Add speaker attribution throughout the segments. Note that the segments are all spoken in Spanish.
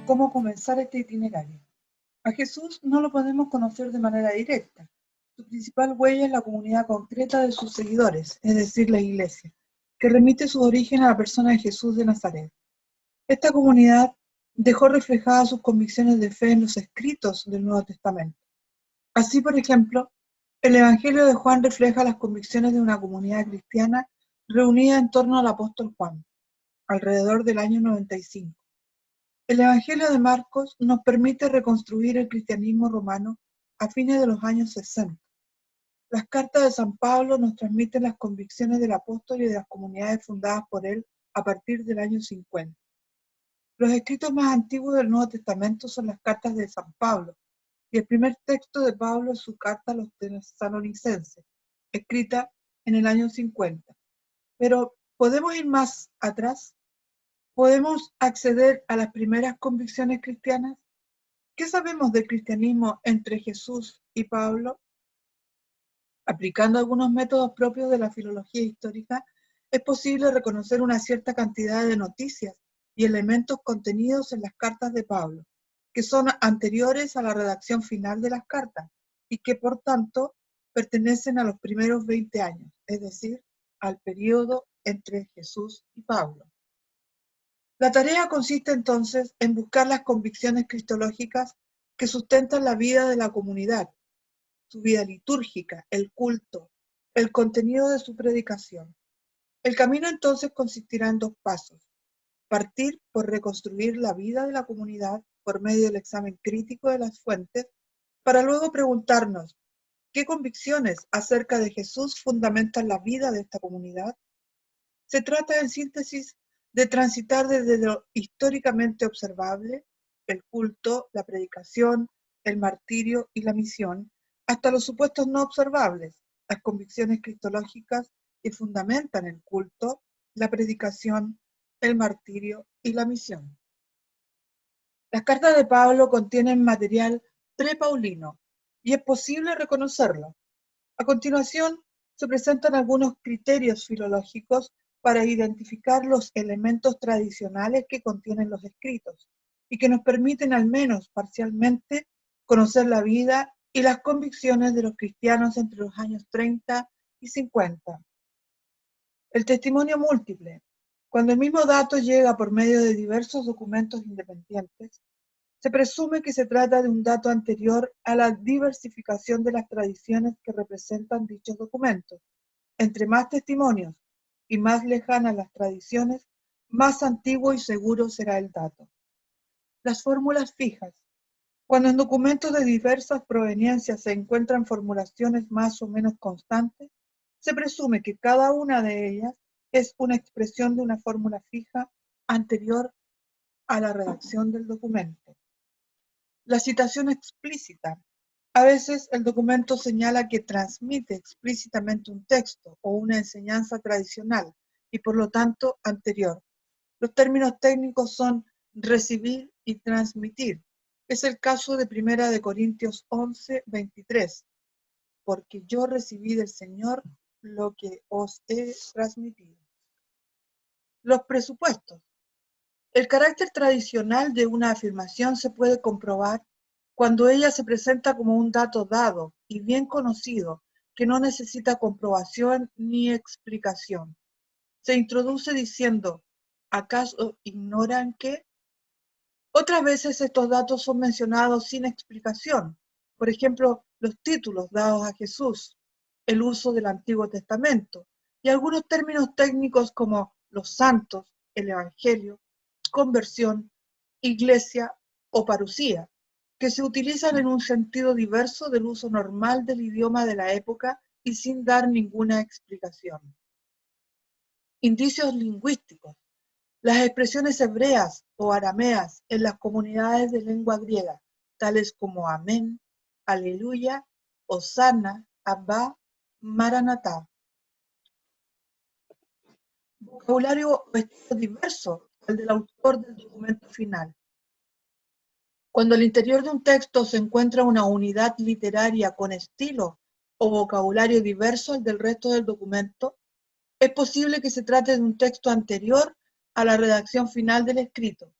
Speaker 1: cómo comenzar este itinerario. A Jesús no lo podemos conocer de manera directa. Su principal huella es la comunidad concreta de sus seguidores, es decir, la Iglesia, que remite su origen a la persona de Jesús de Nazaret. Esta comunidad dejó reflejadas sus convicciones de fe en los escritos del Nuevo Testamento. Así, por ejemplo, el Evangelio de Juan refleja las convicciones de una comunidad cristiana reunida en torno al apóstol Juan, alrededor del año 95. El Evangelio de Marcos nos permite reconstruir el cristianismo romano a fines de los años 60. Las cartas de San Pablo nos transmiten las convicciones del apóstol y de las comunidades fundadas por él a partir del año 50. Los escritos más antiguos del Nuevo Testamento son las cartas de San Pablo, y el primer texto de Pablo es su carta a los tesalonicenses, escrita en el año 50. Pero, ¿podemos ir más atrás? ¿Podemos acceder a las primeras convicciones cristianas? ¿Qué sabemos del cristianismo entre Jesús y Pablo? Aplicando algunos métodos propios de la filología histórica, es posible reconocer una cierta cantidad de noticias y elementos contenidos en las cartas de Pablo, que son anteriores a la redacción final de las cartas y que, por tanto, pertenecen a los primeros 20 años, es decir, al periodo entre Jesús y Pablo. La tarea consiste entonces en buscar las convicciones cristológicas que sustentan la vida de la comunidad, su vida litúrgica, el culto, el contenido de su predicación. El camino entonces consistirá en dos pasos: partir por reconstruir la vida de la comunidad por medio del examen crítico de las fuentes, para luego preguntarnos ¿qué convicciones acerca de Jesús fundamentan la vida de esta comunidad? Se trata, en síntesis, de transitar desde lo históricamente observable, el culto, la predicación, el martirio y la misión, hasta los supuestos no observables, las convicciones cristológicas que fundamentan el culto, la predicación, el martirio y la misión. Las cartas de Pablo contienen material prepaulino y es posible reconocerlo. A continuación, se presentan algunos criterios filológicos para identificar los elementos tradicionales que contienen los escritos y que nos permiten al menos parcialmente conocer la vida y las convicciones de los cristianos entre los años 30 y 50. El testimonio múltiple. Cuando el mismo dato llega por medio de diversos documentos independientes, se presume que se trata de un dato anterior a la diversificación de las tradiciones que representan dichos documentos. Entre más testimonios y más lejanas las tradiciones, más antiguo y seguro será el dato. Las fórmulas fijas. Cuando en documentos de diversas proveniencias se encuentran formulaciones más o menos constantes, se presume que cada una de ellas es una expresión de una fórmula fija anterior a la redacción del documento. La citación explícita. A veces el documento señala que transmite explícitamente un texto o una enseñanza tradicional y por lo tanto anterior. Los términos técnicos son recibir y transmitir. Es el caso de 1 Corintios 11, 23. Porque yo recibí del Señor lo que os he transmitido. Los presupuestos. El carácter tradicional de una afirmación se puede comprobar cuando ella se presenta como un dato dado y bien conocido que no necesita comprobación ni explicación. Se introduce diciendo, ¿acaso ignoran que? Otras veces estos datos son mencionados sin explicación. Por ejemplo, los títulos dados a Jesús, el uso del Antiguo Testamento y algunos términos técnicos como los santos, el Evangelio, conversión, iglesia o parusía, que se utilizan en un sentido diverso del uso normal del idioma de la época y sin dar ninguna explicación. Indicios lingüísticos. Las expresiones hebreas o arameas en las comunidades de lengua griega, tales como amén, aleluya, hosana, abba, maranatá. Vocabulario o estilo diverso al del autor del documento final. Cuando al interior de un texto se encuentra una unidad literaria con estilo o vocabulario diverso al del resto del documento, es posible que se trate de un texto anterior a la redacción final del escrito.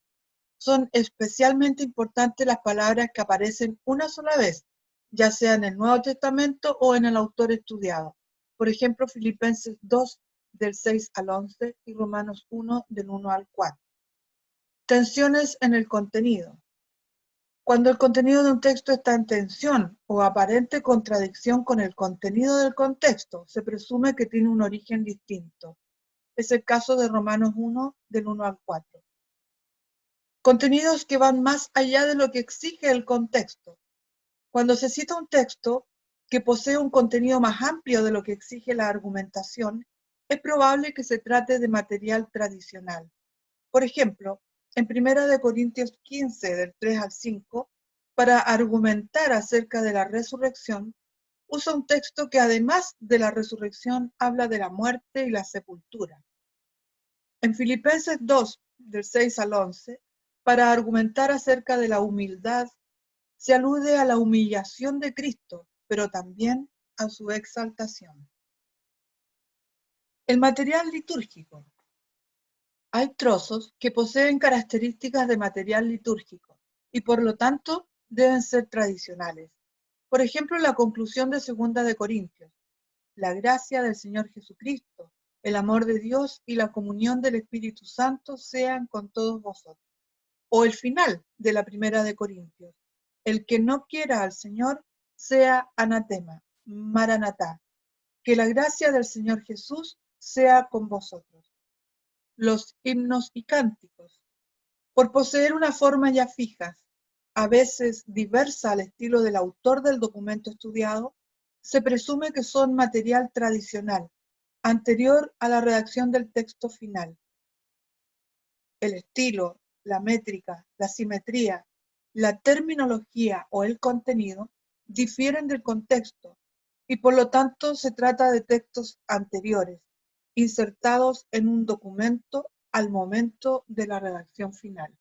Speaker 1: Son especialmente importantes las palabras que aparecen una sola vez, ya sea en el Nuevo Testamento o en el autor estudiado. Por ejemplo, Filipenses 2, del 6 al 11 y Romanos 1, del 1 al 4. Tensiones en el contenido. Cuando el contenido de un texto está en tensión o aparente contradicción con el contenido del contexto, se presume que tiene un origen distinto. Es el caso de Romanos 1, del 1 al 4. Contenidos que van más allá de lo que exige el contexto. Cuando se cita un texto que posee un contenido más amplio de lo que exige la argumentación, es probable que se trate de material tradicional. Por ejemplo, en 1 Corintios 15, del 3 al 5, para argumentar acerca de la resurrección, usa un texto que además de la resurrección habla de la muerte y la sepultura. En Filipenses 2, del 6 al 11, para argumentar acerca de la humildad, se alude a la humillación de Cristo, pero también a su exaltación. El material litúrgico. Hay trozos que poseen características de material litúrgico y por lo tanto deben ser tradicionales. Por ejemplo, la conclusión de 2 de Corintios. La gracia del Señor Jesucristo, el amor de Dios y la comunión del Espíritu Santo sean con todos vosotros. O el final de la 1 de Corintios. El que no quiera al Señor sea anatema, maranatá. Que la gracia del Señor Jesús sea con vosotros. Los himnos y cánticos. Por poseer una forma ya fija, a veces diversa al estilo del autor del documento estudiado, se presume que son material tradicional, anterior a la redacción del texto final. El estilo, la métrica, la simetría, la terminología o el contenido difieren del contexto y por lo tanto se trata de textos anteriores, insertados en un documento al momento de la redacción final.